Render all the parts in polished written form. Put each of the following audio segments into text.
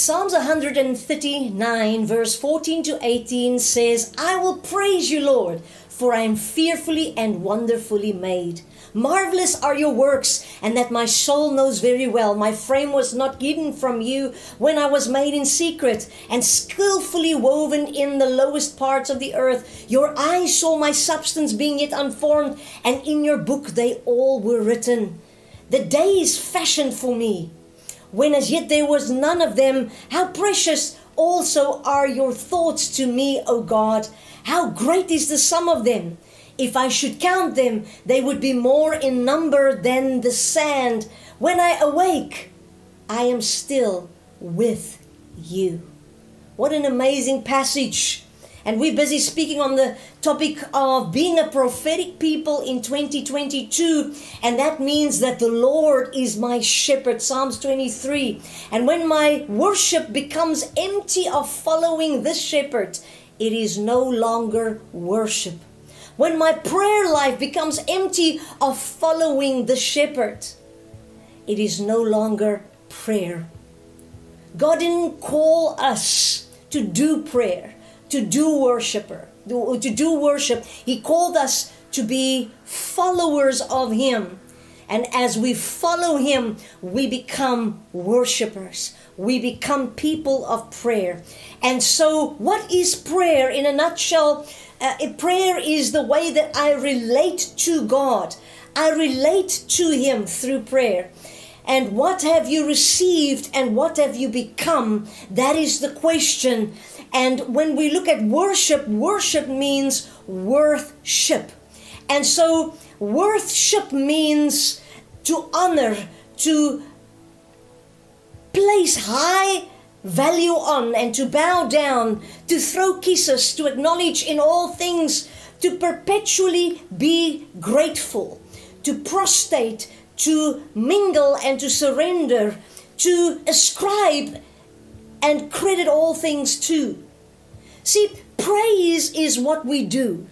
Psalms 139 verse 14 to 18 says, I will praise you, Lord, for I am fearfully and wonderfully made. Marvelous are your works, and that my soul knows very well. My frame was not hidden from you when I was made in secret and skillfully woven in the lowest parts of the earth. Your eyes saw my substance being yet unformed, and in your book they all were written. The days fashioned for me, when as yet there was none of them. How precious also are your thoughts to me, O God. How great is the sum of them. If I should count them, they would be more in number than the sand. When I awake, I am still with you. What an amazing passage. And we're busy speaking on the topic of being a prophetic people in 2022. And that means that the Lord is my shepherd, Psalms 23. And when my worship becomes empty of following this shepherd, it is no longer worship. When my prayer life becomes empty of following the shepherd, it is no longer prayer. God didn't call us to do prayer, to do worship. He called us to be followers of Him. And as we follow Him, we become worshipers. We become people of prayer. And so what is prayer in a nutshell? Prayer is the way that I relate to God. I relate to Him through prayer. And what have you received and what have you become? That is the question. And when we look at worship, worship means worthship. And so worthship means to honor, to place high value on, and to bow down, to throw kisses, to acknowledge in all things, to perpetually be grateful, to prostrate, to mingle and to surrender, to ascribe and credit all things to. See, praise is what we do.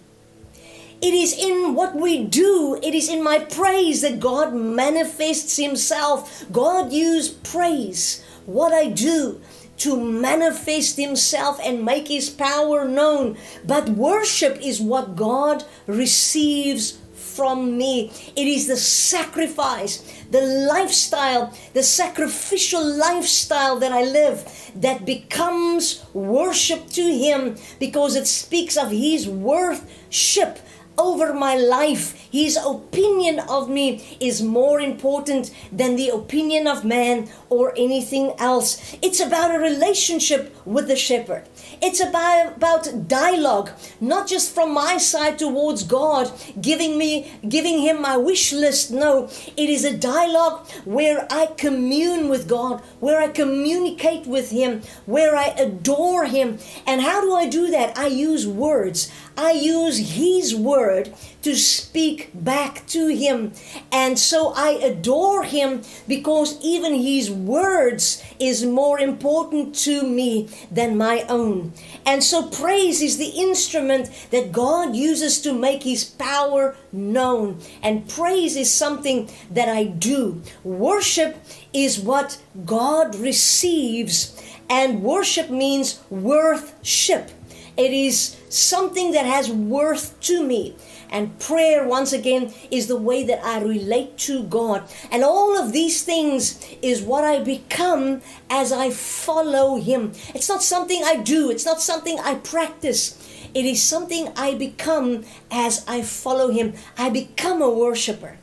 It is in what we do, it is in my praise that God manifests Himself. God used praise, what I do, to manifest Himself and make His power known. But worship is what God receives from me. It is the sacrifice, the lifestyle, the sacrificial lifestyle that I live that becomes worship to Him, because it speaks of His worship over my life. His opinion of me is more important than the opinion of man or anything else. It's about a relationship with the shepherd. It's about dialogue, not just from my side towards God, giving Him my wish list. No, it is a dialogue where I commune with God, where I communicate with Him, where I adore Him. And how do I do that? I use words. I use His word to speak back to Him. And so I adore Him because even His words is more important to me than my own. And so praise is the instrument that God uses to make His power known. And praise is something that I do. Worship is what God receives, and worship means worthship. It is something that has worth to me. And prayer, once again, is the way that I relate to God. And all of these things is what I become as I follow Him. It's not something I do. It's not something I practice. It is something I become as I follow Him. I become a worshiper.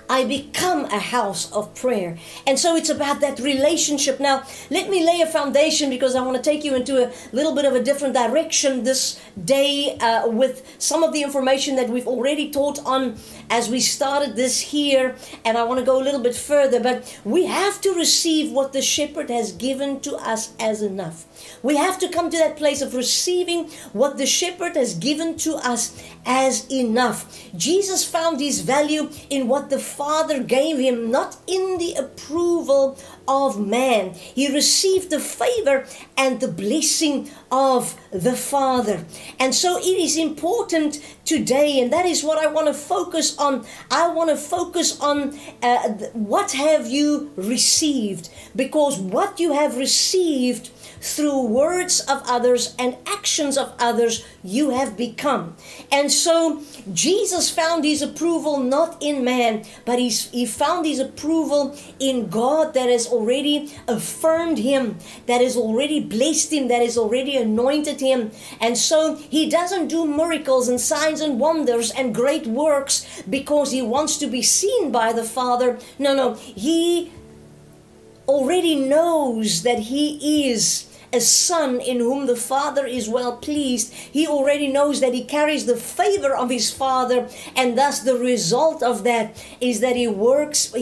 I become a house of prayer. And so it's about that relationship. Now, let me lay a foundation, because I want to take you into a little bit of a different direction this day with some of the information that we've already taught on as we started this here. And I want to go a little bit further. But we have to receive what the shepherd has given to us as enough. We have to come to that place of receiving what the shepherd has given to us as enough. Jesus found his value in what the Father gave him, not in the approval of man. He received the favor and the blessing of the Father. And so it is important today, and that is what I want to focus on. I want to focus on what have you received, because what you have received through words of others and actions of others, you have become. And so Jesus found his approval not in man, but he found his approval in God, that has already affirmed him, that has already blessed him, that has already anointed him. And so he doesn't do miracles and signs and wonders and great works because he wants to be seen by the Father. No, he already knows that he is a son in whom the Father is well pleased. He already knows that he carries the favor of his Father, and thus the result of that is that he walks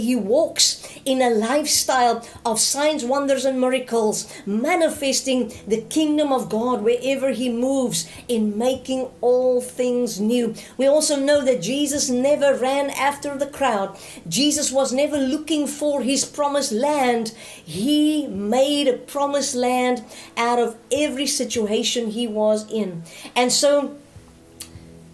in a lifestyle of signs, wonders, and miracles, manifesting the kingdom of God wherever he moves, in making all things new. We also know that Jesus never ran after the crowd. Jesus was never looking for his promised land. He made a promised land out of every situation he was in. And so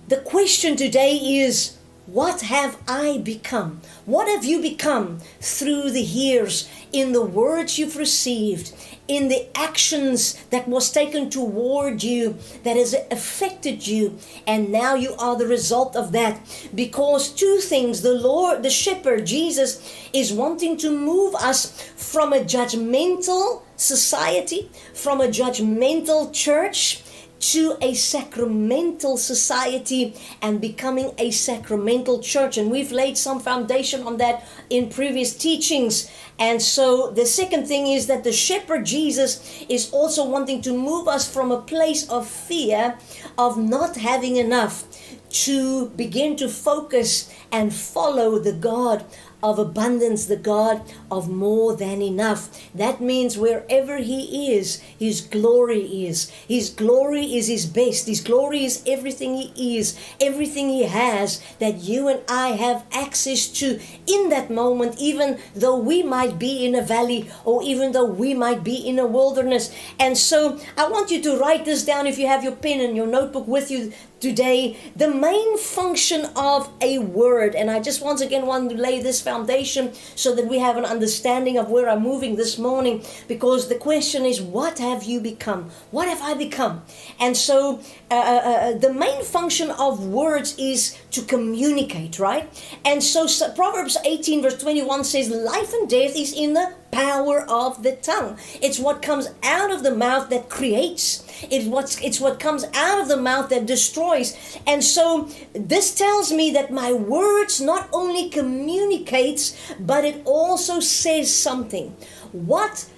the question today is, what have I become? What have you become through the years, in the words you've received, in the actions that was taken toward you, that has affected you, and now you are the result of that? Because two things: the Lord, the shepherd, Jesus, is wanting to move us from a judgmental society, from a judgmental church, to a sacramental society, and becoming a sacramental church. And we've laid some foundation on that in previous teachings. And so the second thing is that the shepherd Jesus is also wanting to move us from a place of fear, of not having enough, to begin to focus and follow the God of abundance, the God of more than enough. That means wherever he is, his glory is. His glory is his best. His glory is everything he is, everything he has, that you and I have access to in that moment, even though we might be in a valley, or even though we might be in a wilderness. And so I want you to write this down, if you have your pen and your notebook with you today. The main function of a word, and I just once again want to lay this foundation so that we have an understanding of where I'm moving this morning, because the question is, what have you become? What have I become? And so the main function of words is to communicate, right? And so Proverbs 18 verse 21 says, life and death is in the power of the tongue. It's what comes out of the mouth that creates. It's what comes out of the mouth that destroys. And so this tells me that my words not only communicates, but it also says something. What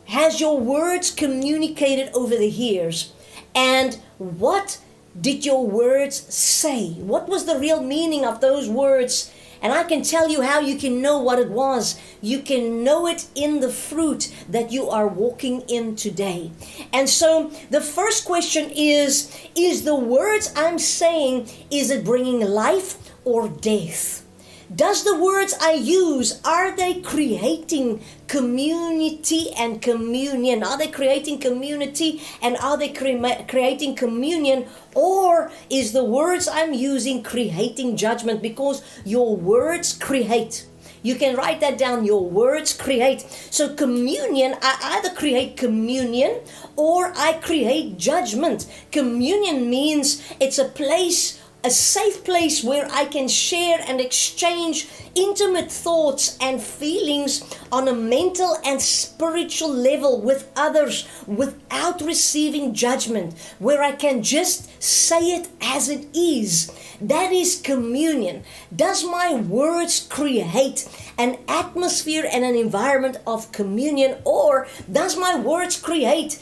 has your words communicated over the years? And what did your words say? What was the real meaning of those words? And I can tell you how you can know what it was. You can know it in the fruit that you are walking in today. And so the first question is the words I'm saying, is it bringing life or death? Does the words I use, are they creating community and communion? Are they creating community and are they creating communion? Or is the words I'm using creating judgment? Because your words create. You can write that down. Your words create. So communion, I either create communion or I create judgment. Communion means it's a place, a safe place where I can share and exchange intimate thoughts and feelings on a mental and spiritual level with others without receiving judgment, where I can just say it as it is. That is communion. Does my words create an atmosphere and an environment of communion, or does my words create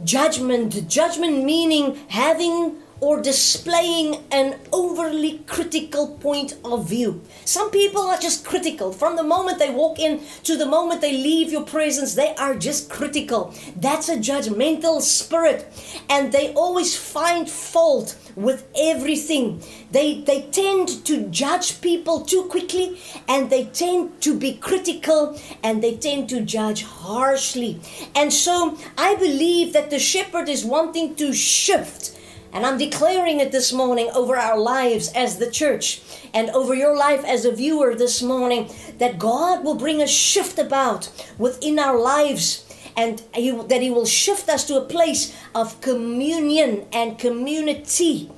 judgment? Judgment meaning having or displaying an overly critical point of view. Some people are just critical. From the moment they walk in to the moment they leave your presence, they are just critical. That's a judgmental spirit. And they always find fault with everything. They tend to judge people too quickly, and they tend to be critical, and they tend to judge harshly. And so I believe that the shepherd is wanting to shift. And I'm declaring it this morning over our lives as the church and over your life as a viewer this morning, that God will bring a shift about within our lives, and that He will shift us to a place of communion and community,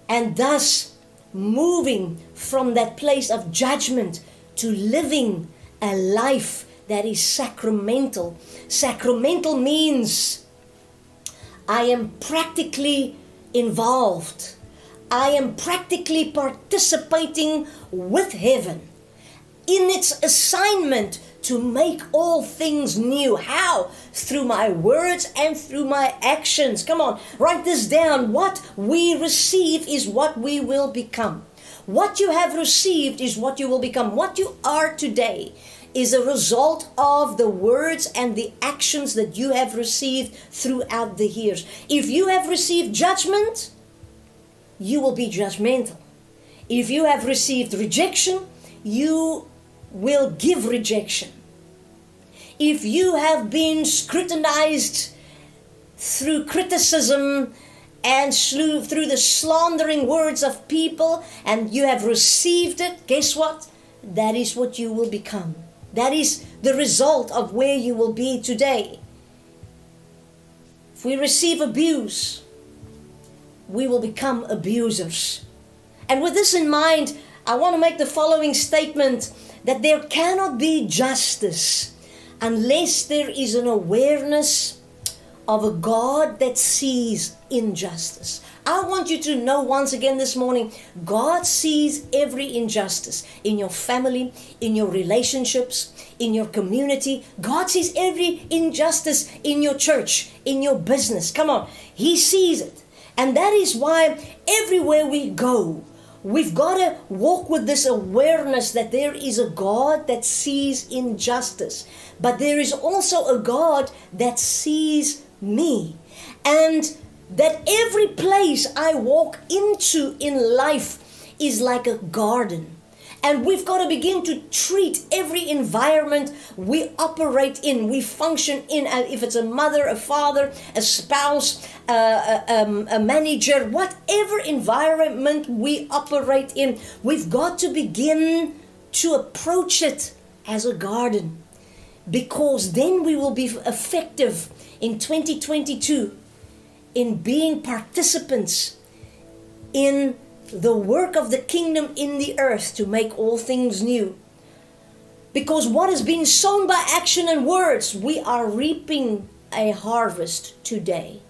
and thus moving from that place of judgment to living a life that is sacramental. Sacramental means I am practically involved. I am practically participating with heaven in its assignment to make all things new. How? Through my words and through my actions. Come on, write this down. What we receive is what we will become. What you have received is what you will become. What you are today is a result of the words and the actions that you have received throughout the years. If you have received judgment, you will be judgmental. If you have received rejection, you will give rejection. If you have been scrutinized through criticism and through the slandering words of people, and you have received it, guess what? That is what you will become. That is the result of where you will be today. If we receive abuse, we will become abusers. And with this in mind, I want to make the following statement, that there cannot be justice unless there is an awareness of a God that sees injustice. I want you to know once again this morning, God sees every injustice in your family, in your relationships, in your community. God sees every injustice in your church, in your business. Come on, He sees it. And that is why everywhere we go, we've got to walk with this awareness that there is a God that sees injustice, but there is also a God that sees me. And that every place I walk into in life is like a garden. And we've got to begin to treat every environment we operate in, we function in, if it's a mother, a father, a spouse, a manager, whatever environment we operate in, we've got to begin to approach it as a garden. Because then we will be effective in 2022 in being participants in the work of the kingdom in the earth to make all things new. Because what is being sown by action and words, we are reaping a harvest today.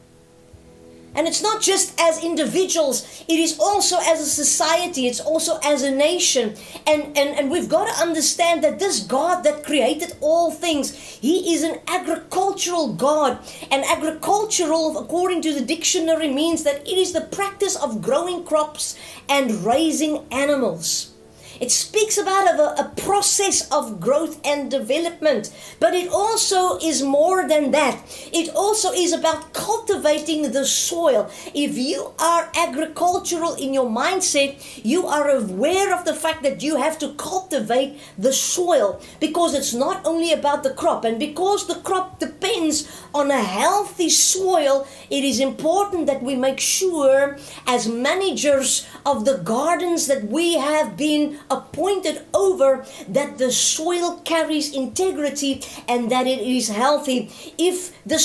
And it's not just as individuals, it is also as a society, it's also as a nation. And we've got to understand that this God that created all things, He is an agricultural God. And agricultural, according to the dictionary, means that it is the practice of growing crops and raising animals. It speaks about a process of growth and development, but it also is more than that. It also is about cultivating the soil. If you are agricultural in your mindset, you are aware of the fact that you have to cultivate the soil, because it's not only about the crop, and because the crop depends on a healthy soil, it is important that we make sure as managers of the gardens that we have been appointed over, that the soil carries integrity and that it is healthy. If the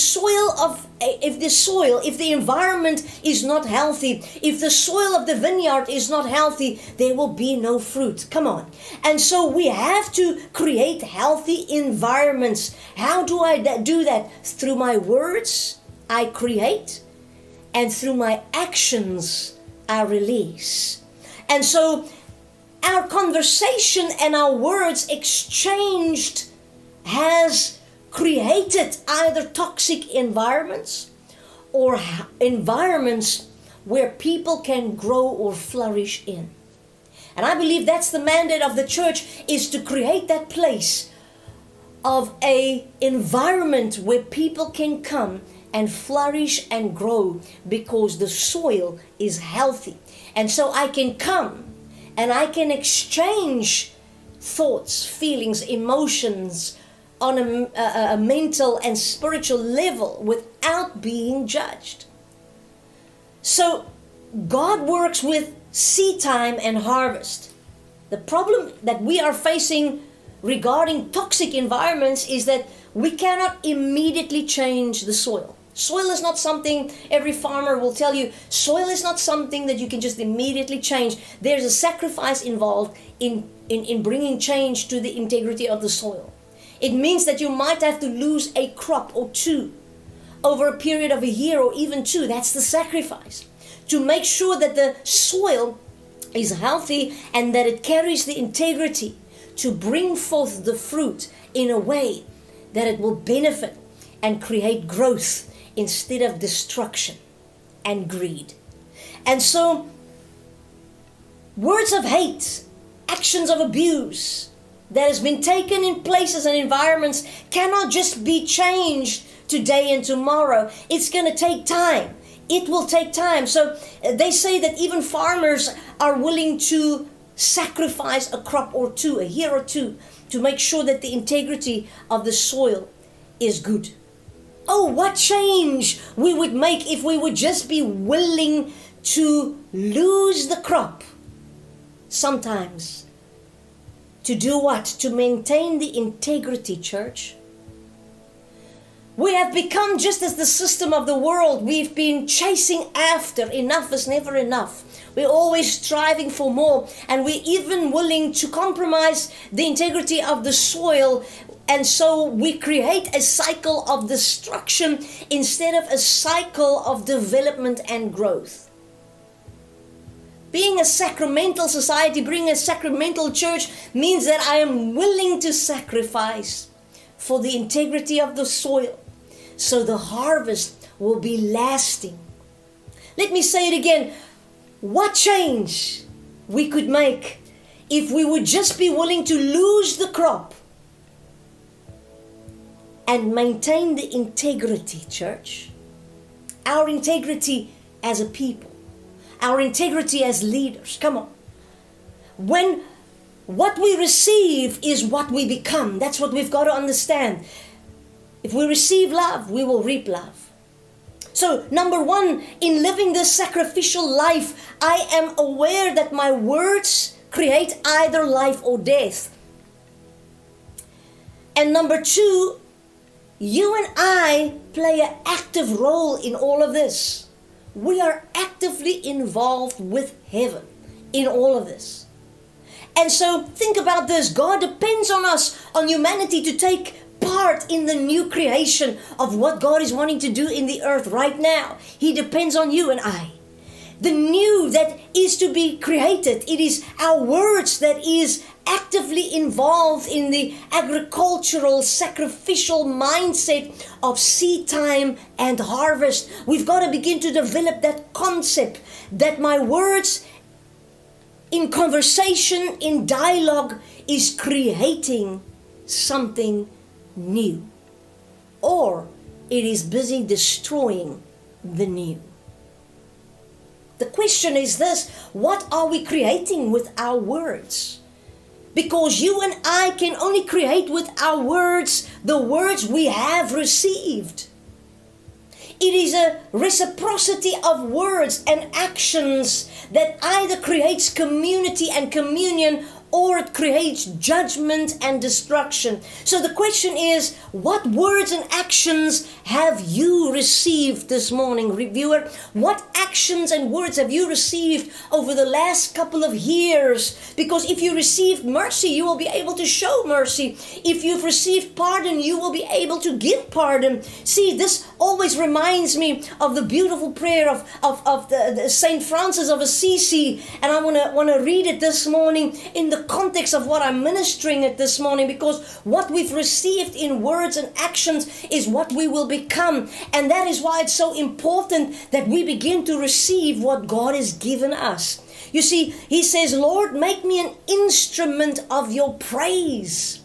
environment is not healthy, if the soil of the vineyard is not healthy, there will be no fruit. Come on. And so we have to create healthy environments. How do I do that? Through my words, I create, and through my actions, I release. And so our conversation and our words exchanged has created either toxic environments or environments where people can grow or flourish in. And I believe that's the mandate of the church, is to create that place of a environment where people can come and flourish and grow because the soil is healthy. And so I can come and I can exchange thoughts, feelings, emotions on a mental and spiritual level without being judged. So God works with seed time and harvest. The problem that we are facing regarding toxic environments is that we cannot immediately change the soil. Soil is not something, every farmer will tell you, soil is not something that you can just immediately change. There's a sacrifice involved in bringing change to the integrity of the soil. It means that you might have to lose a crop or two over a period of a year or even two. That's the sacrifice. To make sure that the soil is healthy and that it carries the integrity to bring forth the fruit in a way that it will benefit and create growth instead of destruction and greed. And so, words of hate, actions of abuse that has been taken in places and environments cannot just be changed today and tomorrow. It's going to take time. It will take time. So they say that even farmers are willing to sacrifice a crop or two, a year or two, to make sure that the integrity of the soil is good. Oh, what change we would make if we would just be willing to lose the crop sometimes. To do what? To maintain the integrity, church. We have become just as the system of the world. We've been chasing after. Enough is never enough. We're always striving for more. And we're even willing to compromise the integrity of the soil. And so we create a cycle of destruction instead of a cycle of development and growth. Being a sacramental society, being a sacramental church means that I am willing to sacrifice for the integrity of the soil, so the harvest will be lasting. Let me say it again. What change we could make if we would just be willing to lose the crop and maintain the integrity, church. Our integrity as a people. Our integrity as leaders. Come on. When what we receive is what we become. That's what we've got to understand. If we receive love, we will reap love. So, number one, in living this sacrificial life, I am aware that my words create either life or death. And number two, you and I play an active role in all of this. We are actively involved with heaven in all of this. And so think about this. God depends on us, on humanity, to take part in the new creation of what God is wanting to do in the earth right now. He depends on you and I. The new that is to be created, it is our words that is actively involved in the agricultural, sacrificial mindset of seed time and harvest. We've got to begin to develop that concept that my words in conversation, in dialogue, is creating something new. Or it is busy destroying the new. The question is this: what are we creating with our words? Because you and I can only create with our words the words we have received. It is a reciprocity of words and actions that either creates community and communion, or it creates judgment and destruction. So the question is, what words and actions have you received this morning, reviewer? What actions and words have you received over the last couple of years? Because if you received mercy, you will be able to show mercy. If you've received pardon, you will be able to give pardon. See, this always reminds me of the beautiful prayer of the Saint Francis of Assisi, and I want to read it this morning in the the context of what I'm ministering at this morning, because what we've received in words and actions is what we will become. And that is why it's so important that we begin to receive what God has given us. You see, he says, Lord, make me an instrument of your praise.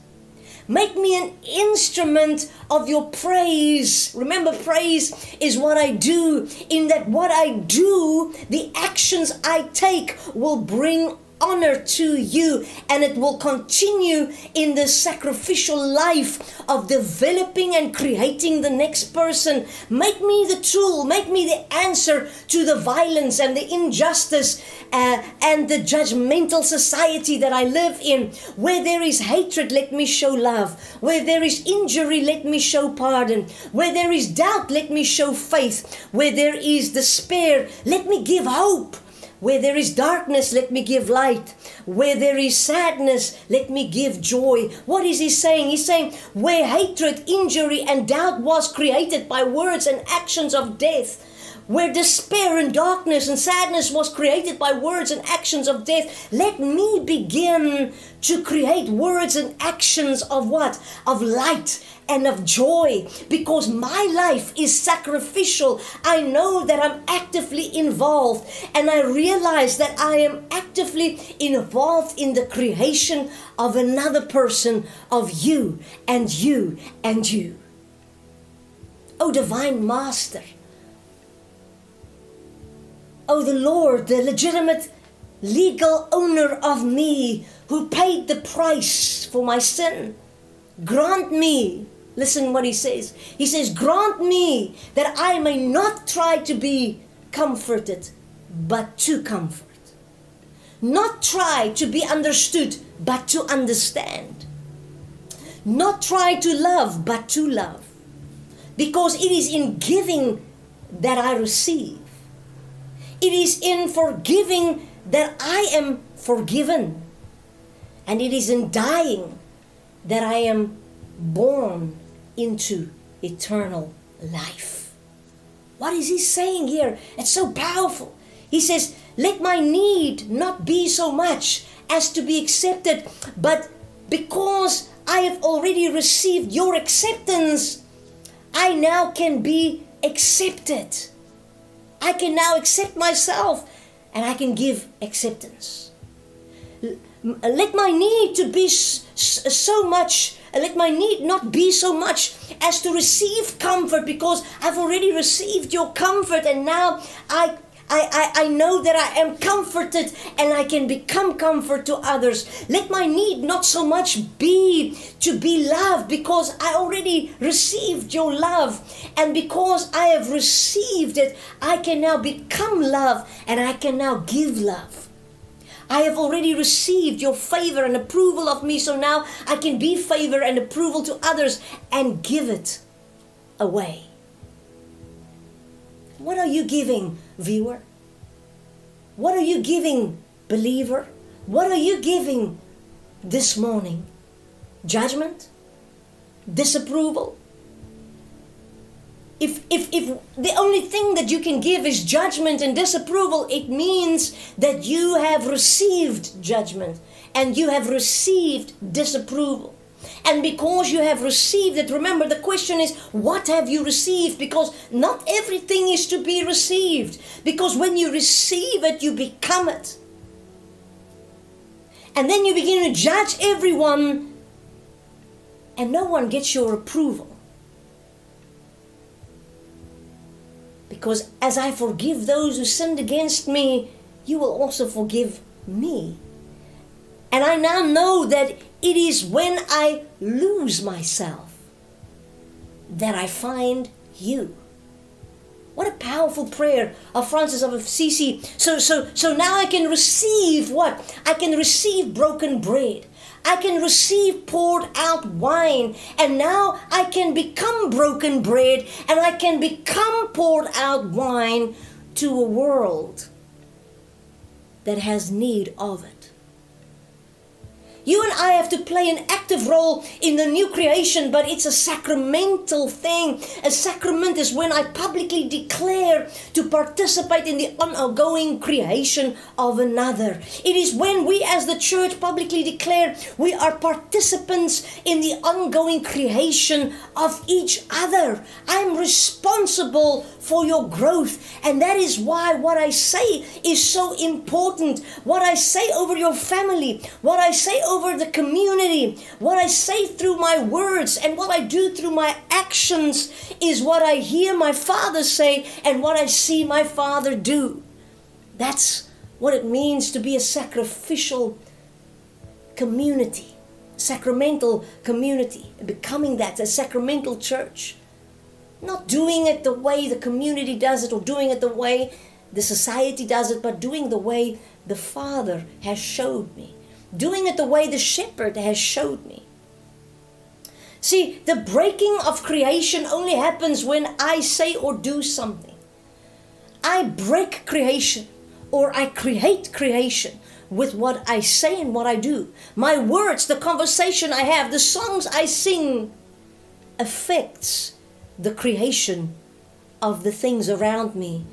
Make me an instrument of your praise. Remember, praise is what I do. In that what I do, the actions I take will bring honor to you, and it will continue in the sacrificial life of developing and creating the next person. Make me the tool, make me the answer to the violence and the injustice and the judgmental society that I live in. Where there is hatred, let me show love. Where there is injury, let me show pardon. Where there is doubt, let me show faith. Where there is despair, let me give hope. Where there is darkness, let me give light. Where there is sadness, let me give joy. What is he saying? He's saying, where hatred, injury, and doubt was created by words and actions of death, where despair and darkness and sadness was created by words and actions of death, let me begin to create words and actions of what? Of light and of joy, because my life is sacrificial. I know that I'm actively involved, and I realize that I am actively involved in the creation of another person, of you and you and you. Oh, divine Master. Oh, the Lord, the legitimate legal owner of me, who paid the price for my sin. Grant me, listen what he says. He says, grant me that I may not try to be comforted, but to comfort. Not try to be understood, but to understand. Not try to love, but to love. Because it is in giving that I receive. It is in forgiving that I am forgiven. And it is in dying that I am born into eternal life. What is he saying here? It's so powerful. He says, let my need not be so much as to be accepted, but because I have already received your acceptance, I now can be accepted. I can now accept myself, and I can give acceptance. Let my need to be so much, let my need not be so much as to receive comfort, because I've already received your comfort, and now I know that I am comforted and I can become comfort to others. Let my need not so much be to be loved, because I already received your love. And because I have received it, I can now become love, and I can now give love. I have already received your favor and approval of me, so now I can be favor and approval to others and give it away. What are you giving, viewer? What are you giving, believer? What are you giving this morning? Judgment? Disapproval? If the only thing that you can give is judgment and disapproval, it means that you have received judgment and you have received disapproval. And because you have received it, remember the question is, what have you received? Because not everything is to be received. Because when you receive it, you become it. And then you begin to judge everyone, and no one gets your approval. Because as I forgive those who sinned against me, you will also forgive me. And I now know that it is when I lose myself that I find you. What a powerful prayer of Francis of Assisi. So now I can receive what? I can receive broken bread. I can receive poured out wine. And now I can become broken bread, and I can become poured out wine to a world that has need of it. You and I have to play an active role in the new creation, but it's a sacramental thing. A sacrament is when I publicly declare to participate in the ongoing creation of another. It is when we as the church publicly declare we are participants in the ongoing creation of each other. I'm responsible for your growth, and that is why what I say is so important. What I say over your family, what I say over the community, what I say through my words, and what I do through my actions is what I hear my Father say and what I see my Father do. That's what it means to be a sacrificial community, sacramental community, becoming that, a sacramental church. Not doing it the way the community does it or doing it the way the society does it, but doing the way the Father has showed me. Doing it the way the shepherd has showed me. See, the breaking of creation only happens when I say or do something. I break creation or I create creation with what I say and what I do. My words, the conversation I have, the songs I sing affects the creation of the things around me.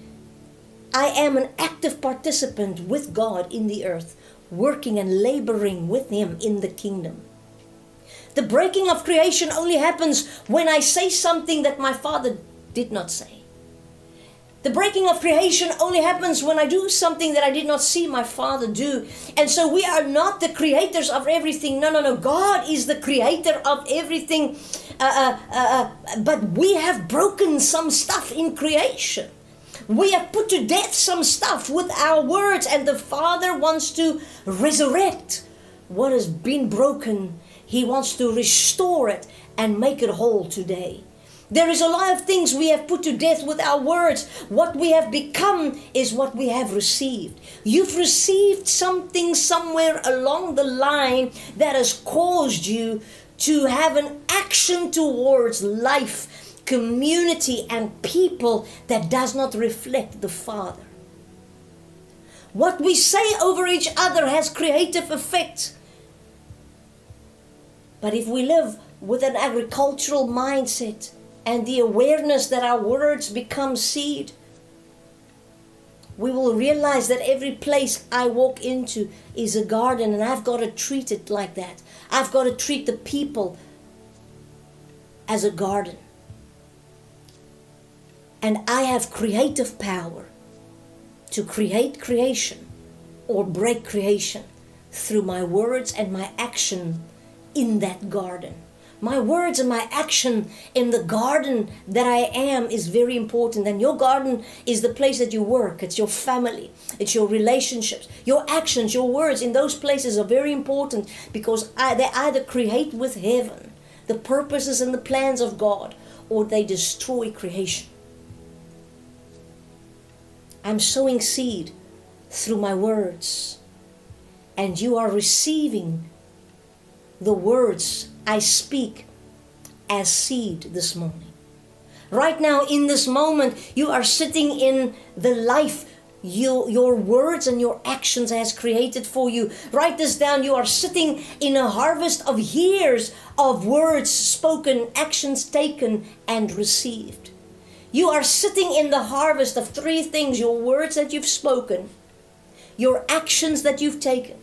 I am an active participant with God in the earth, working and laboring with Him in the kingdom. The breaking of creation only happens when I say something that my Father did not say. The breaking of creation only happens when I do something that I did not see my Father do. And so we are not the creators of everything. No. God is the creator of everything. But we have broken some stuff in creation. We have put to death some stuff with our words. And the Father wants to resurrect what has been broken. He wants to restore it and make it whole today. There is a lot of things we have put to death with our words. What we have become is what we have received. You've received something somewhere along the line that has caused you to have an action towards life, community, and people that does not reflect the Father. What we say over each other has creative effect. But if we live with an agricultural mindset, and the awareness that our words become seed, we will realize that every place I walk into is a garden, and I've got to treat it like that. I've got to treat the people as a garden. And I have creative power to create creation or break creation through my words and my action in that garden. My words and my action in the garden that I am is very important. And your garden is the place that you work. It's your family. It's your relationships. Your actions, your words in those places are very important because they either create with heaven the purposes and the plans of God, or they destroy creation. I'm sowing seed through my words, and you are receiving the words I speak as seed this morning. Right now, in this moment, you are sitting in the life your words and your actions has created for you. Write this down. You are sitting in a harvest of years of words spoken, actions taken, and received. You are sitting in the harvest of three things: your words that you've spoken, your actions that you've taken,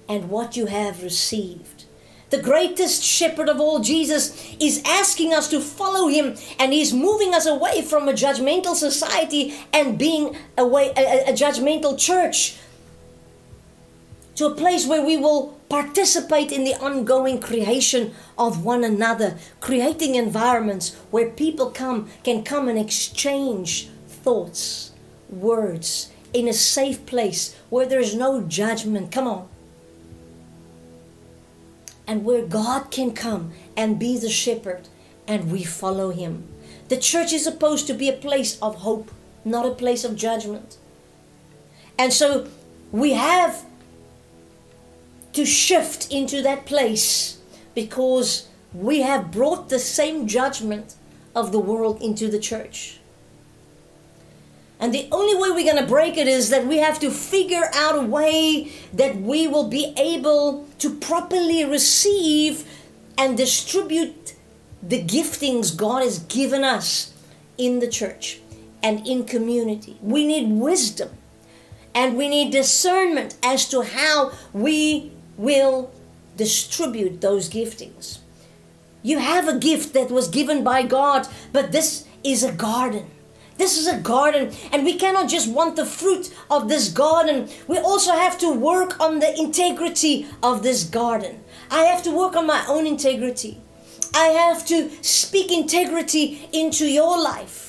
and what you have received. The greatest shepherd of all, Jesus, is asking us to follow Him, and He's moving us away from a judgmental society and being a judgmental church to a place where we will participate in the ongoing creation of one another, creating environments where people can come and exchange thoughts, words, in a safe place where there's no judgment. Come on. And where God can come and be the shepherd and we follow Him. The church is supposed to be a place of hope, not a place of judgment. And so we have to shift into that place because we have brought the same judgment of the world into the church. And the only way we're going to break it is that we have to figure out a way that we will be able to properly receive and distribute the giftings God has given us in the church and in community. We need wisdom and we need discernment as to how we will distribute those giftings. You have a gift that was given by God, but this is a garden. This is a garden, and we cannot just want the fruit of this garden. We also have to work on the integrity of this garden. I have to work on my own integrity. I have to speak integrity into your life.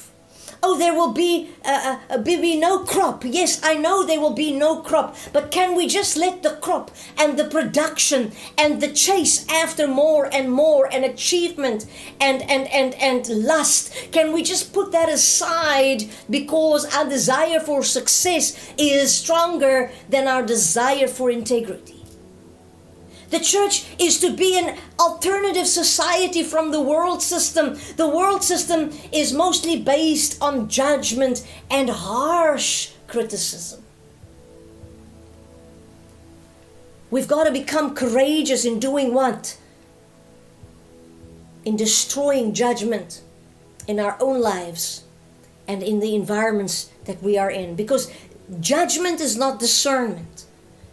Oh, there will be no crop. Yes, I know there will be no crop. But can we just let the crop and the production and the chase after more and more and achievement and lust, can we just put that aside because our desire for success is stronger than our desire for integrity? The church is to be an alternative society from the world system. The world system is mostly based on judgment and harsh criticism. We've got to become courageous in doing what? In destroying judgment in our own lives and in the environments that we are in. Because judgment is not discernment.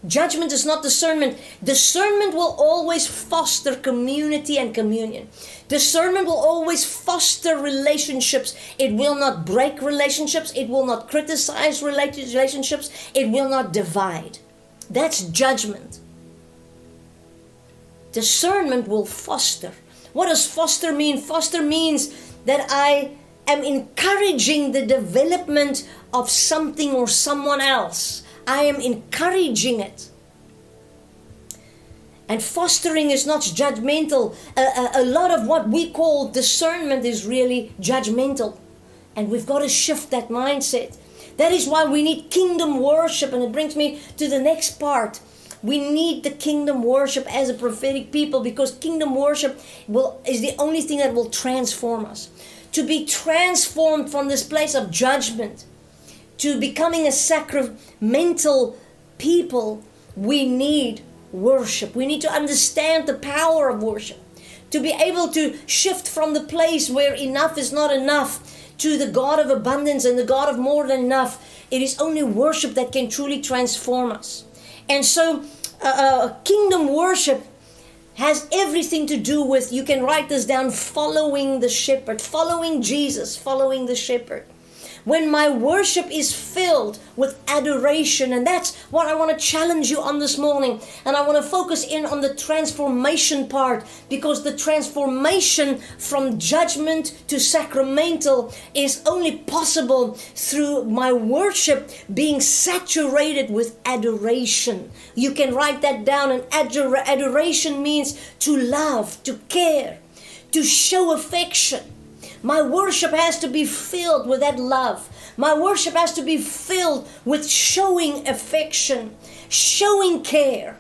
Judgment is not discernment. Discernment will always foster community and communion. Discernment will always foster relationships. It will not break relationships. It will not criticize relationships. It will not divide. That's judgment. Discernment will foster. What does foster mean? Foster means that I am encouraging the development of something or someone else. I am encouraging it. And fostering is not judgmental. A lot of what we call discernment is really judgmental. And we've got to shift that mindset. That is why we need kingdom worship. And it brings me to the next part. We need the kingdom worship as a prophetic people, because kingdom worship is the only thing that will transform us. To be transformed from this place of judgment to becoming a sacramental people, we need worship. We need to understand the power of worship. To be able to shift from the place where enough is not enough to the God of abundance and the God of more than enough. It is only worship that can truly transform us. And so kingdom worship has everything to do with, you can write this down, following the shepherd, following Jesus, following the shepherd. When my worship is filled with adoration, and that's what I want to challenge you on this morning. And I want to focus in on the transformation part, because the transformation from judgment to sacramental is only possible through my worship being saturated with adoration. You can write that down. And adoration means to love, to care, to show affection. My worship has to be filled with that love. My worship has to be filled with showing affection, showing care.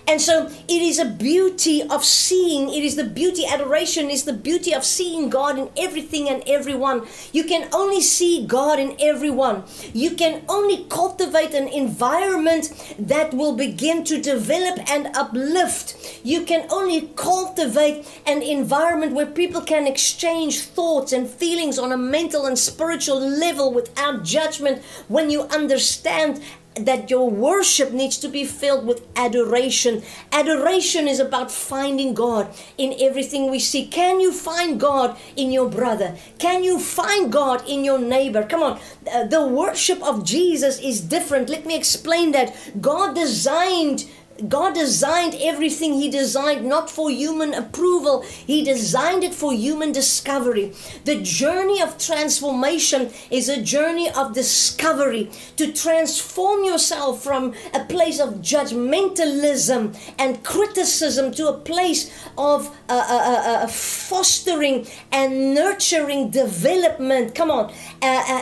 And so it is a beauty of seeing, it is the beauty, adoration is the beauty of seeing God in everything and everyone. You can only see God in everyone. You can only cultivate an environment that will begin to develop and uplift. You can only cultivate an environment where people can exchange thoughts and feelings on a mental and spiritual level without judgment, when you understand that your worship needs to be filled with adoration. Adoration is about finding God in everything we see. Can you find God in your brother? Can you find God in your neighbor? Come on, the worship of Jesus is different. Let me explain that. God designed everything He designed not for human approval. He designed it for human discovery. The journey of transformation is a journey of discovery. To transform yourself from a place of judgmentalism and criticism to a place of fostering and nurturing development. Come on,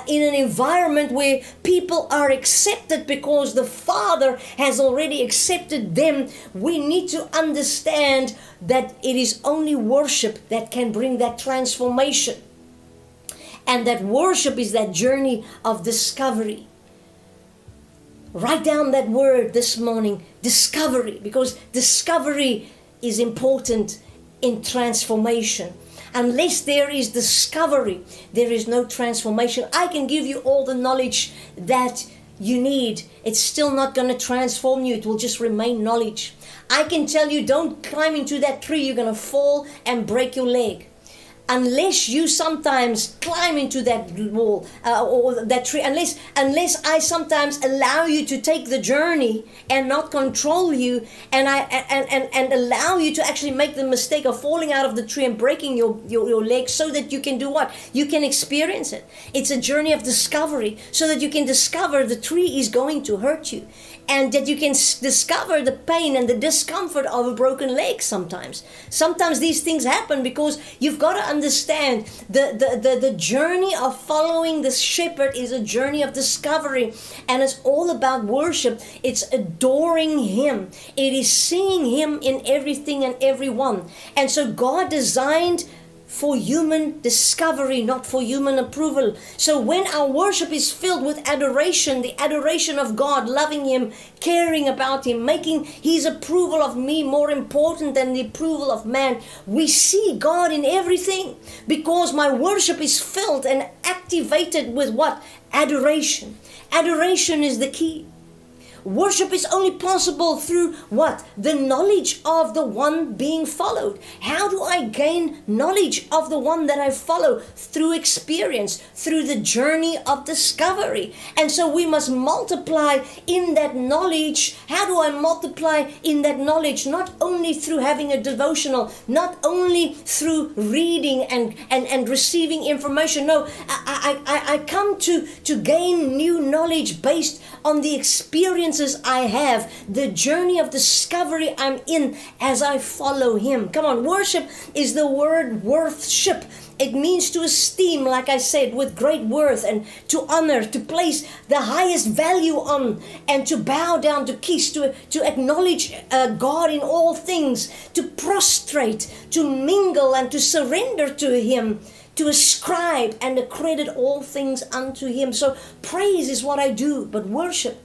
in an environment where people are accepted because the Father has already accepted them. We need to understand that it is only worship that can bring that transformation. And that worship is that journey of discovery. Write down that word this morning, discovery, because discovery is important in transformation. Unless there is discovery, there is no transformation. I can give you all the knowledge that you need. It's still not going to transform you. It will just remain knowledge. I can tell you, don't climb into that tree. You're going to fall and break your leg. Unless you sometimes climb into that wall or that tree, unless I sometimes allow you to take the journey and not control you, and allow you to actually make the mistake of falling out of the tree and breaking your leg, so that you can do what? You can experience it. It's a journey of discovery, so that you can discover the tree is going to hurt you, and that you can discover the pain and the discomfort of a broken leg sometimes. Sometimes these things happen because you've got to understand the journey of following the shepherd is a journey of discovery, and it's all about worship. It's adoring him. It is seeing him in everything and everyone. And so God designed for human discovery, not for human approval. So when our worship is filled with adoration, the adoration of God, loving him, caring about him, making his approval of me more important than the approval of man, we see God in everything, because my worship is filled and activated with what? Adoration. Adoration is the key. Worship is only possible through what? The knowledge of the one being followed. How do I gain knowledge of the one that I follow? Through experience, through the journey of discovery. And so we must multiply in that knowledge. How do I multiply in that knowledge? Not only through having a devotional, not only through reading and receiving information. No, I come to gain new knowledge based on the experiences I have, the journey of discovery I'm in as I follow him. Come on, worship is the word worthship. It means to esteem, like I said, with great worth, and to honor, to place the highest value on, and to bow down, to kiss, to acknowledge God in all things, to prostrate, to mingle, and to surrender to him, to ascribe and accredit all things unto him. So praise is what I do, but worship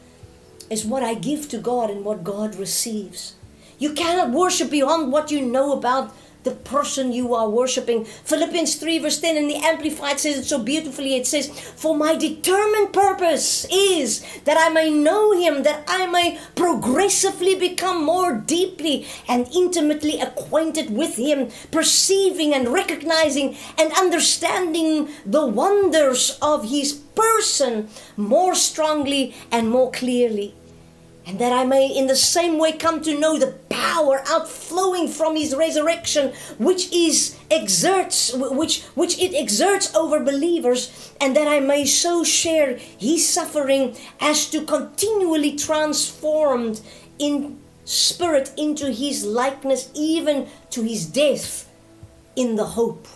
is what I give to God and what God receives. You cannot worship beyond what you know about the person you are worshiping. Philippians 3 verse 10 in the Amplified says it so beautifully. It says, "For my determined purpose is that I may know him, that I may progressively become more deeply and intimately acquainted with him, perceiving and recognizing and understanding the wonders of his person more strongly and more clearly. And that I may in the same way come to know the power outflowing from his resurrection, which it exerts over believers, and that I may so share his suffering as to continually transformed in spirit into his likeness, even to his death in the hope."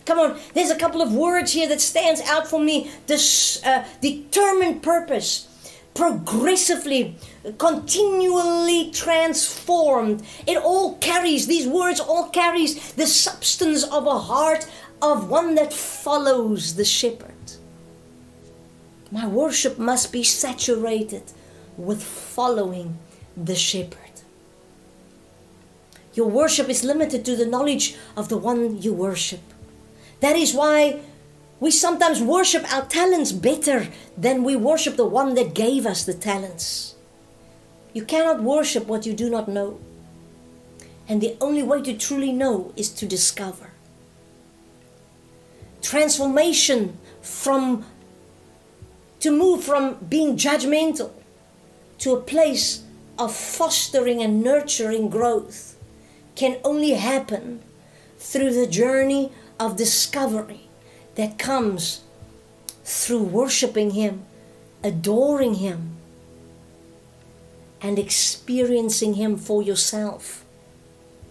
Come on, there's a couple of words here that stands out for me. This determined purpose, progressively, continually transformed. It all carries, these words all carries the substance of a heart of one that follows the shepherd. My worship must be saturated with following the shepherd. Your worship is limited to the knowledge of the one you worship. That is why we sometimes worship our talents better than we worship the one that gave us the talents. You cannot worship what you do not know. And the only way to truly know is to discover. Transformation to move from being judgmental to a place of fostering and nurturing growth can only happen through the journey of discovery that comes through worshiping him, adoring him, and experiencing him for yourself.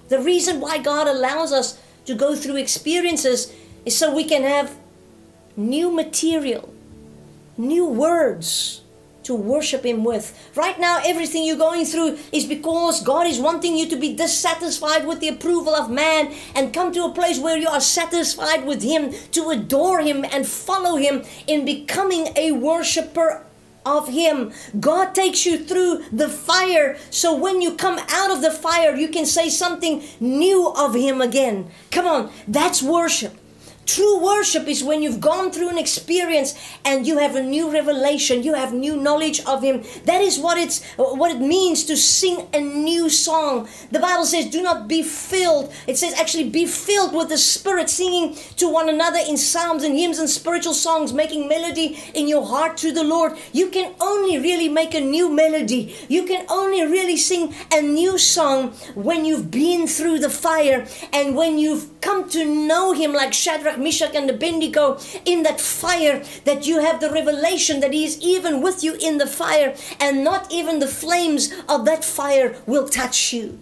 The reason why God allows us to go through experiences is so we can have new material, new words to worship Him with. Right now, everything you're going through is because God is wanting you to be dissatisfied with the approval of man and come to a place where you are satisfied with Him, to adore Him and follow Him in becoming a worshiper of Him. God takes you through the fire, so when you come out of the fire, you can say something new of Him again. Come on, that's worship. True worship is when you've gone through an experience and you have a new revelation, you have new knowledge of Him. That is what it means to sing a new song. The Bible says, do not be filled. It says actually be filled with the Spirit, singing to one another in psalms and hymns and spiritual songs, making melody in your heart to the Lord. You can only really make a new melody. You can only really sing a new song when you've been through the fire and when you've come to know Him like Shadrach, Meshach and Abednego in that fire, that you have the revelation that He is even with you in the fire, and not even the flames of that fire will touch you.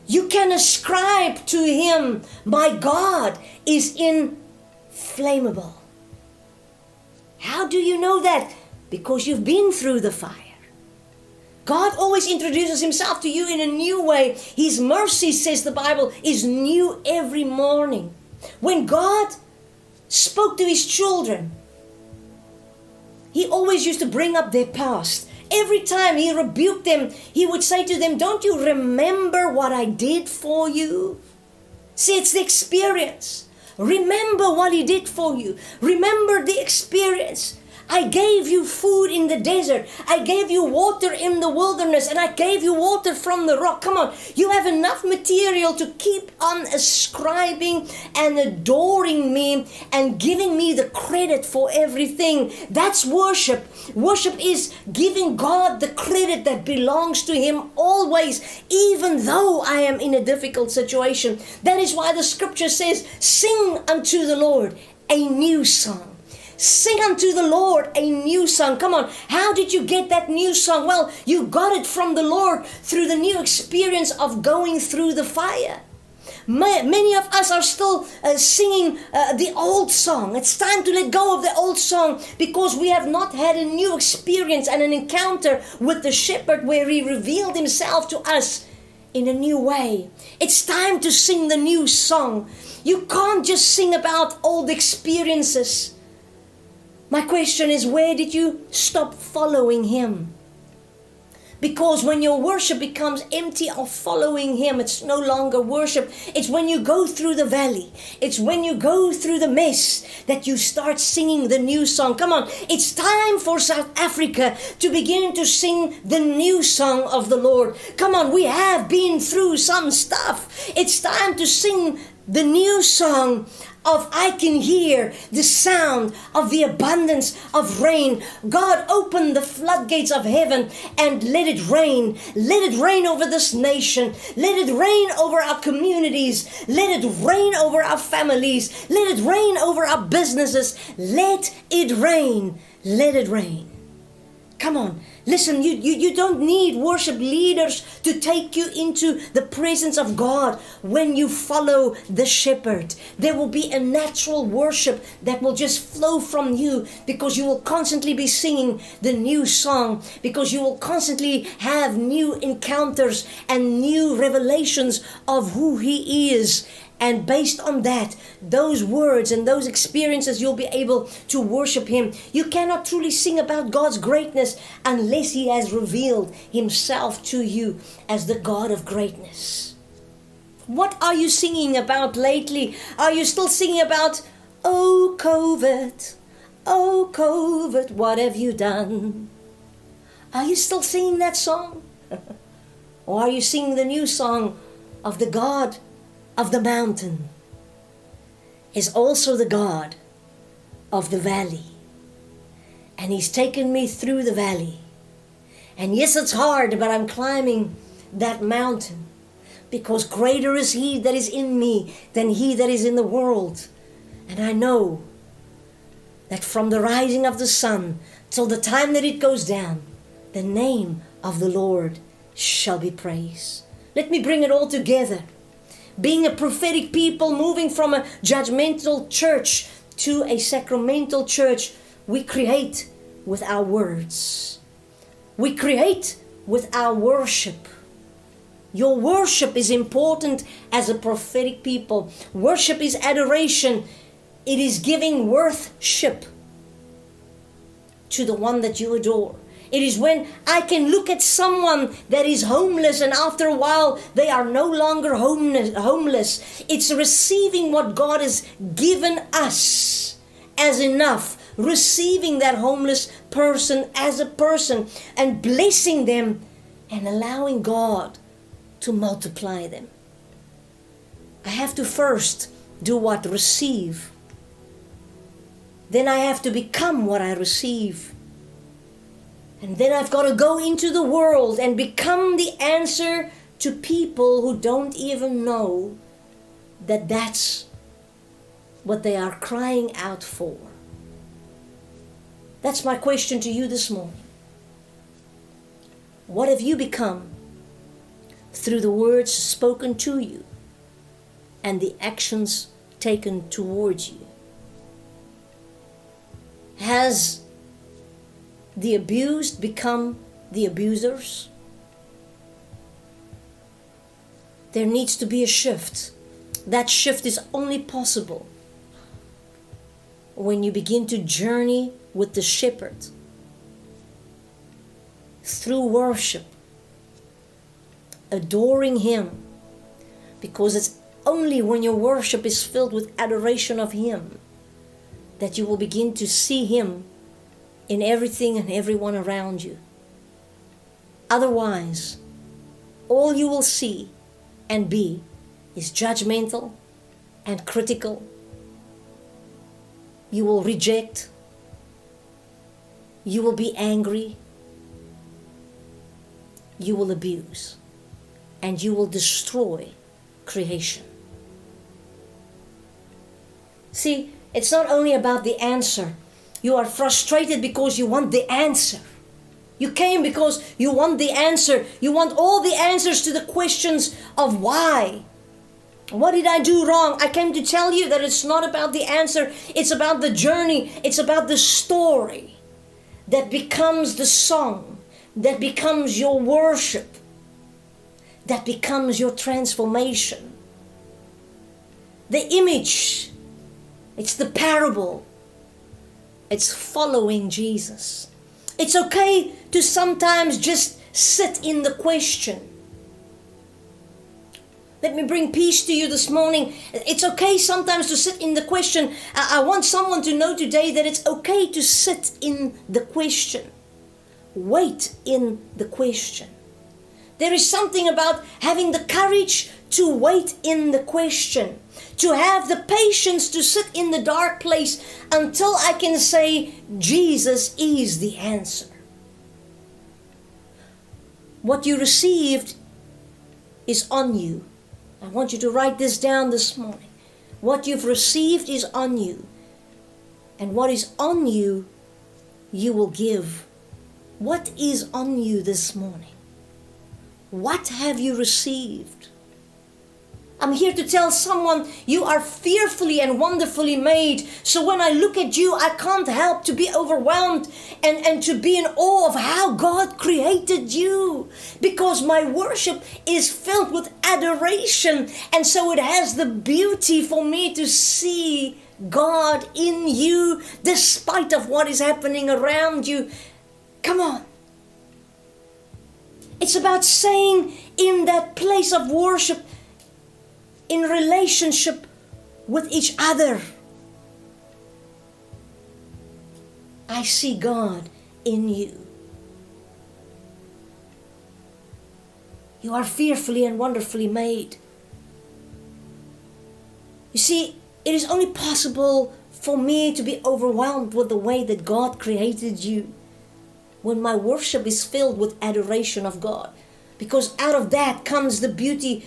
You can ascribe to Him, my God is inflammable. How do you know that? Because you've been through the fire. God always introduces Himself to you in a new way. His mercy, says the Bible, is new every morning. When God spoke to His children, He always used to bring up their past. Every time He rebuked them, He would say to them, don't you remember what I did for you? See, it's the experience. Remember what He did for you. Remember the experience. I gave you food in the desert. I gave you water in the wilderness, and I gave you water from the rock. Come on, you have enough material to keep on ascribing and adoring me and giving me the credit for everything. That's worship. Worship is giving God the credit that belongs to Him always, even though I am in a difficult situation. That is why the scripture says, sing unto the Lord a new song. Sing unto the Lord a new song. Come on, how did you get that new song? Well, you got it from the Lord through the new experience of going through the fire. Many of us are still singing the old song. It's time to let go of the old song because we have not had a new experience and an encounter with the shepherd where He revealed Himself to us in a new way. It's time to sing the new song. You can't just sing about old experiences. My question is, where did you stop following Him? Because when your worship becomes empty of following Him, it's no longer worship. It's when you go through the valley, it's when you go through the mess that you start singing the new song. Come on, it's time for South Africa to begin to sing the new song of the Lord. Come on, we have been through some stuff. It's time to sing the new song of I can hear the sound of the abundance of rain. God, open the floodgates of heaven and let it rain. Let it rain over this nation. Let it rain over our communities. Let it rain over our families. Let it rain over our businesses. Let it rain. Let it rain. Come on, listen, you don't need worship leaders to take you into the presence of God when you follow the shepherd. There will be a natural worship that will just flow from you because you will constantly be singing the new song, because you will constantly have new encounters and new revelations of who He is. And based on that, those words and those experiences, you'll be able to worship Him. You cannot truly sing about God's greatness unless He has revealed Himself to you as the God of greatness. What are you singing about lately? Are you still singing about, oh COVID, what have you done? Are you still singing that song? Or are you singing the new song of the God of the mountain is also the God of the valley? And He's taken me through the valley. And yes, it's hard, but I'm climbing that mountain because greater is He that is in me than he that is in the world. And I know that from the rising of the sun till the time that it goes down, the name of the Lord shall be praised. Let me bring it all together. Being a prophetic people, moving from a judgmental church to a sacramental church, we create with our words. We create with our worship. Your worship is important as a prophetic people. Worship is adoration. It is giving worship to the one that you adore. It is when I can look at someone that is homeless and after a while they are no longer homeless. It's receiving what God has given us as enough. Receiving that homeless person as a person and blessing them and allowing God to multiply them. I have to first do what? Receive. Then I have to become what I receive. And then I've got to go into the world and become the answer to people who don't even know that that's what they are crying out for. That's my question to you this morning. What have you become through the words spoken to you and the actions taken towards you? Has the abused become the abusers? There needs to be a shift. That shift is only possible when you begin to journey with the shepherd through worship, adoring him, because it's only when your worship is filled with adoration of him that you will begin to see him in everything and everyone around you. Otherwise, all you will see and be is judgmental and critical. You will reject. You will be angry. You will abuse. And you will destroy creation. See, it's not only about the answer. You are frustrated because you want the answer. You came because you want the answer. You want all the answers to the questions of why. What did I do wrong? I came to tell you that it's not about the answer. It's about the journey. It's about the story that becomes the song, that becomes your worship, that becomes your transformation. The image, it's the parable. It's following Jesus. It's okay to sometimes just sit in the question. Let me bring peace to you this morning. It's okay sometimes to sit in the question. I want someone to know today that it's okay to sit in the question. Wait in the question. There is something about having the courage to wait in the question. To have the patience to sit in the dark place until I can say, Jesus is the answer. What you received is on you. I want you to write this down this morning. What you've received is on you. And what is on you, you will give. What is on you this morning? What have you received? I'm here to tell someone you are fearfully and wonderfully made. So when I look at you, I can't help to be overwhelmed and to be in awe of how God created you. Because my worship is filled with adoration. And so it has the beauty for me to see God in you despite of what is happening around you. Come on. It's about saying in that place of worship, in relationship with each other, I see God in you. You are fearfully and wonderfully made. You see, it is only possible for me to be overwhelmed with the way that God created you when my worship is filled with adoration of God. Because out of that comes the beauty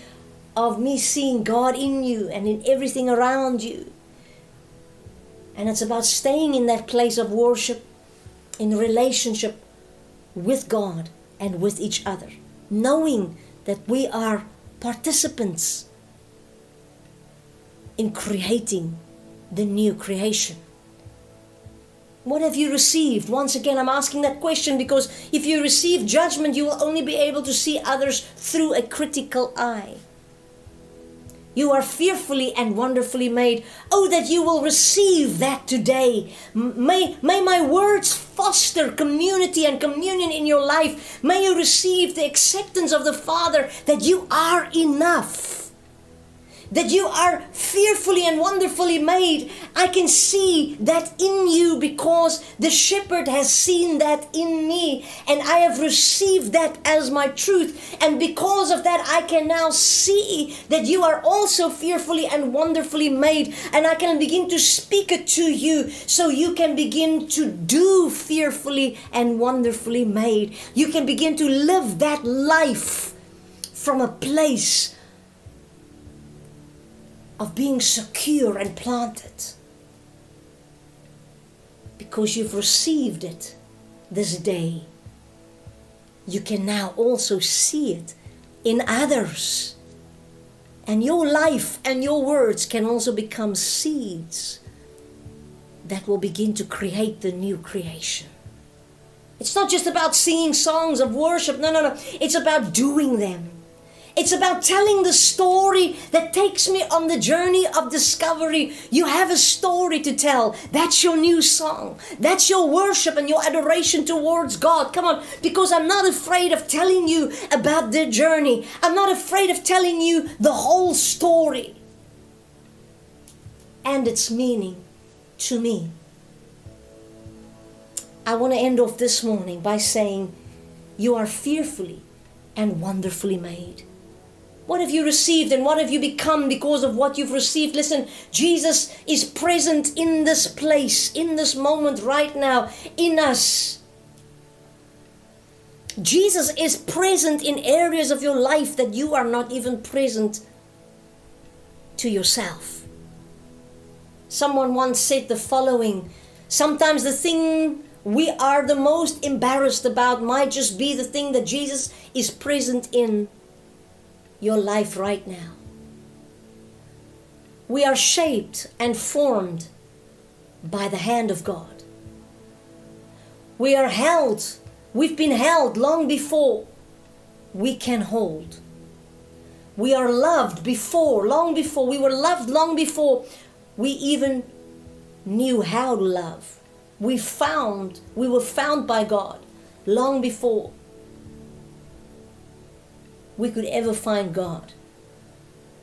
of me seeing God in you and in everything around you. And it's about staying in that place of worship, in relationship with God and with each other, knowing that we are participants in creating the new creation. What have you received? Once again, I'm asking that question because if you receive judgment, you will only be able to see others through a critical eye. You are fearfully and wonderfully made. Oh, that you will receive that today. May my words foster community and communion in your life. May you receive the acceptance of the Father that you are enough. That you are fearfully and wonderfully made. I can see that in you because the shepherd has seen that in me, and I have received that as my truth. And because of that, I can now see that you are also fearfully and wonderfully made, and I can begin to speak it to you so you can begin to do fearfully and wonderfully made. You can begin to live that life from a place of being secure and planted because you've received it this day. You can now also see it in others, and your life and your words can also become seeds that will begin to create the new creation. It's not just about singing songs of worship. No. It's about doing them. It's about telling the story that takes me on the journey of discovery. You have a story to tell. That's your new song. That's your worship and your adoration towards God. Come on, because I'm not afraid of telling you about the journey. I'm not afraid of telling you the whole story and its meaning to me. I want to end off this morning by saying you are fearfully and wonderfully made. What have you received and what have you become because of what you've received? Listen, Jesus is present in this place, in this moment right now, in us. Jesus is present in areas of your life that you are not even present to yourself. Someone once said the following: sometimes the thing we are the most embarrassed about might just be the thing that Jesus is present in your life right now. We are shaped and formed by the hand of God. We are held. We've been held long before we can hold. We are loved before, long before. We were loved long before we even knew how to love. We were found by God long before we could ever find God.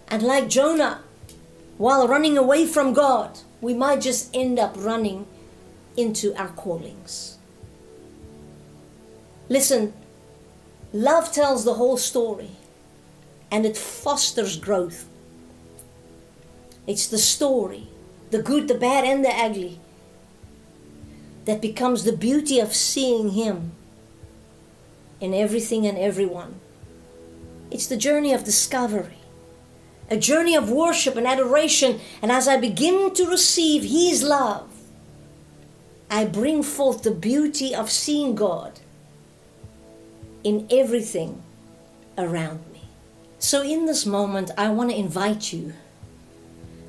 And like Jonah, while running away from God, we might just end up running into our callings. Listen, love tells the whole story and it fosters growth. It's the story, the good, the bad, and the ugly, that becomes the beauty of seeing Him in everything and everyone. It's the journey of discovery, a journey of worship and adoration. And as I begin to receive His love, I bring forth the beauty of seeing God in everything around me. So in this moment, I want to invite you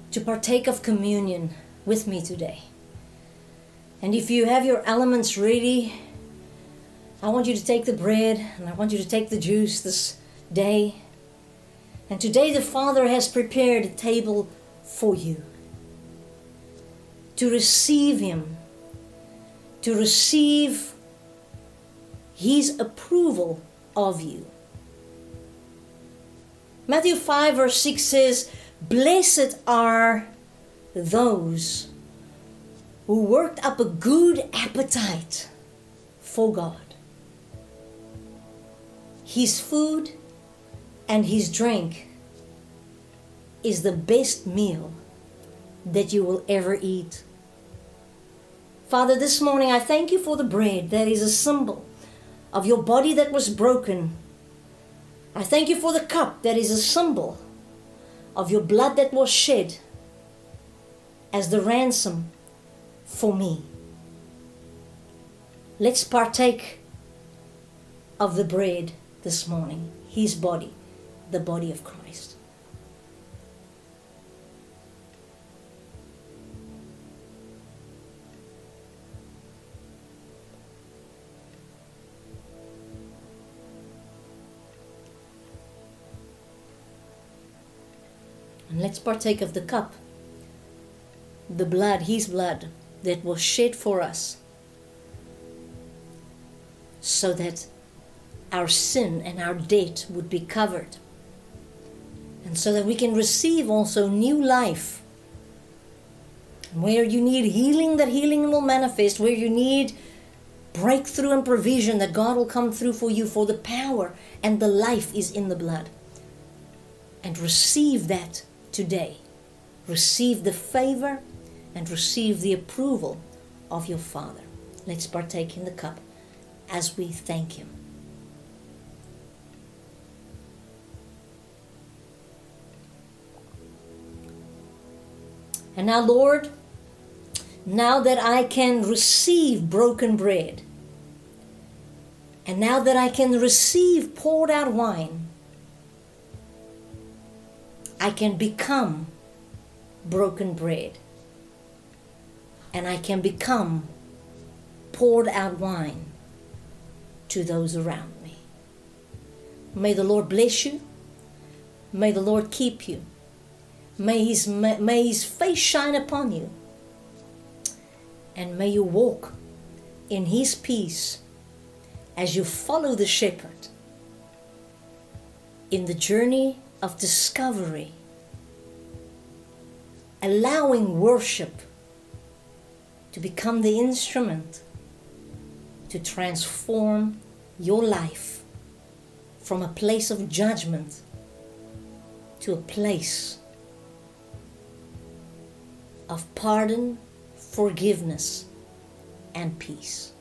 to partake of communion with me today. And if you have your elements ready, I want you to take the bread and I want you to take the juice this day. And today the Father has prepared a table for you to receive Him, to receive His approval of you. Matthew 5 verse 6 says, "Blessed are those who worked up a good appetite for God." His food and His drink is the best meal that you will ever eat. Father, this morning I thank You for the bread that is a symbol of Your body that was broken. I thank You for the cup that is a symbol of Your blood that was shed as the ransom for me. Let's partake of the bread this morning, His body, the body of Christ. And let's partake of the cup. The blood, his blood, that was shed for us, so that our sin and our debt would be covered. And so that we can receive also new life. Where you need healing, that healing will manifest. Where you need breakthrough and provision, that God will come through for you, for the power and the life is in the blood. And receive that today. Receive the favor and receive the approval of your Father. Let's partake in the cup as we thank Him. And now, Lord, now that I can receive broken bread, and now that I can receive poured out wine, I can become broken bread, and I can become poured out wine to those around me. May the Lord bless you. May the Lord keep you. May his face shine upon you. And may you walk in His peace as you follow the shepherd in the journey of discovery, allowing worship to become the instrument to transform your life from a place of judgment to a place of pardon, forgiveness, and peace.